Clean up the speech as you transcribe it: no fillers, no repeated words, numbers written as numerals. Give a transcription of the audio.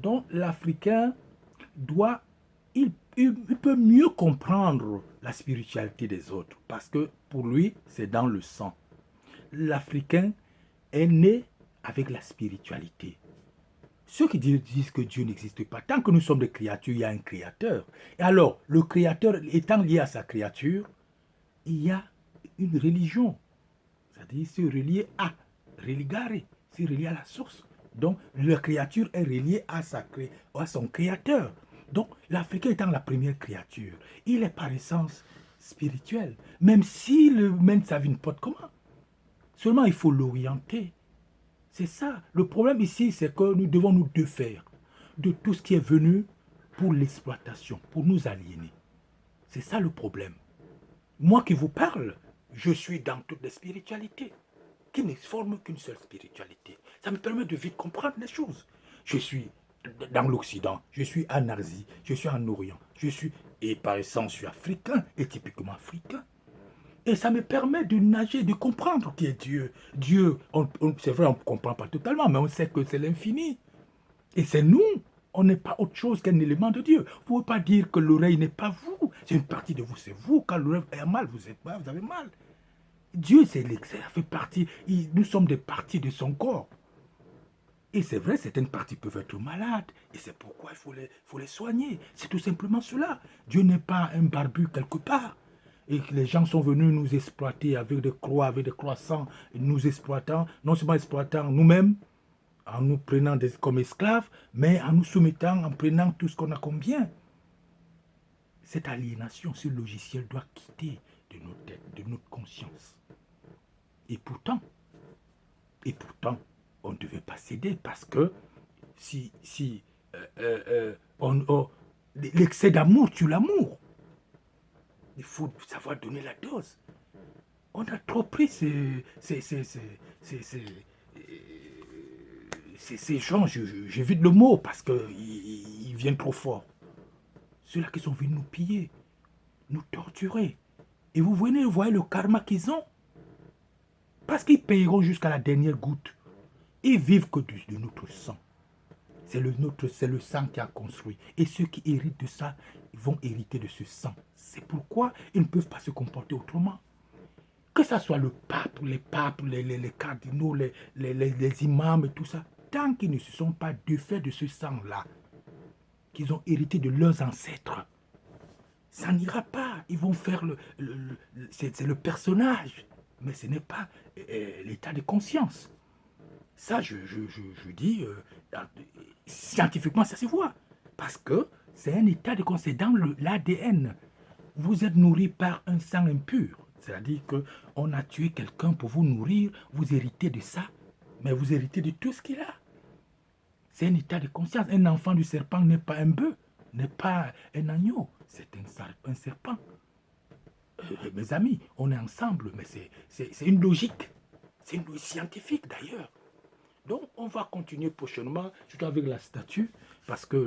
Donc l'Africain doit, il peut mieux comprendre la spiritualité des autres parce que pour lui, c'est dans le sang. L'Africain est né avec la spiritualité. Ceux qui disent que Dieu n'existe pas, tant que nous sommes des créatures, il y a un créateur. Et alors, le créateur étant lié à sa créature, il y a une religion. C'est-à-dire, c'est relié à, religare, c'est relié à la source. Donc, la créature est reliée à son créateur. Donc, l'Africain étant la première créature, il est par essence spirituel. Même s'il mène sa vie n'importe comment. Seulement, il faut l'orienter. C'est ça. Le problème ici, c'est que nous devons nous défaire de tout ce qui est venu pour l'exploitation, pour nous aliéner. C'est ça le problème. Moi qui vous parle, je suis dans toutes les spiritualités, qui ne forment qu'une seule spiritualité. Ça me permet de vite comprendre les choses. Je suis dans l'Occident, je suis en Asie, je suis en Orient, et par essence, je suis africain, et typiquement africain. Et ça me permet de nager, de comprendre qui est Dieu. Dieu, c'est vrai, on ne comprend pas totalement, mais on sait que c'est l'infini. Et c'est nous. On n'est pas autre chose qu'un élément de Dieu. Vous ne pouvez pas dire que l'oreille n'est pas vous. C'est une partie de vous, c'est vous. Quand l'oreille a mal, vous avez mal. Dieu, ça fait partie. Nous sommes des parties de son corps. Et c'est vrai, certaines parties peuvent être malades. Et c'est pourquoi il faut les soigner. C'est tout simplement cela. Dieu n'est pas un barbu quelque part. Et que les gens sont venus nous exploiter avec des croix, avec des croissants, nous exploitant, non seulement exploitant nous-mêmes, en nous prenant comme esclaves, mais en nous soumettant, en prenant tout ce qu'on a comme bien. Cette aliénation, ce logiciel doit quitter de nos têtes, de notre conscience. Et pourtant, on ne devait pas céder parce que si l'excès d'amour tue l'amour, il faut savoir donner la dose. On a trop pris ces gens, j'évite le mot parce qu'ils viennent trop fort. Ceux-là qui sont venus nous piller, nous torturer. Et vous voyez le karma qu'ils ont. Parce qu'ils payeront jusqu'à la dernière goutte. Ils vivent que de notre sang. C'est le sang qui a construit. Et ceux qui héritent de ça, ils vont hériter de ce sang. C'est pourquoi ils ne peuvent pas se comporter autrement. Que ce soit le pape, les papes, les cardinaux, les imams et tout ça, tant qu'ils ne se sont pas défaits de ce sang-là, qu'ils ont hérité de leurs ancêtres, ça n'ira pas. Ils vont faire c'est le personnage, mais ce n'est pas l'état de conscience. Ça, je dis, scientifiquement, ça se voit. Parce que c'est un état de conscience, c'est dans l'ADN. Vous êtes nourri par un sang impur. C'est-à-dire qu'on a tué quelqu'un pour vous nourrir, vous héritez de ça, mais vous héritez de tout ce qu'il a. C'est un état de conscience. Un enfant du serpent n'est pas un bœuf, n'est pas un agneau, c'est un serpent. Mes amis, on est ensemble, mais c'est une logique. C'est une logique scientifique d'ailleurs. Donc, on va continuer prochainement, surtout avec la statue, parce que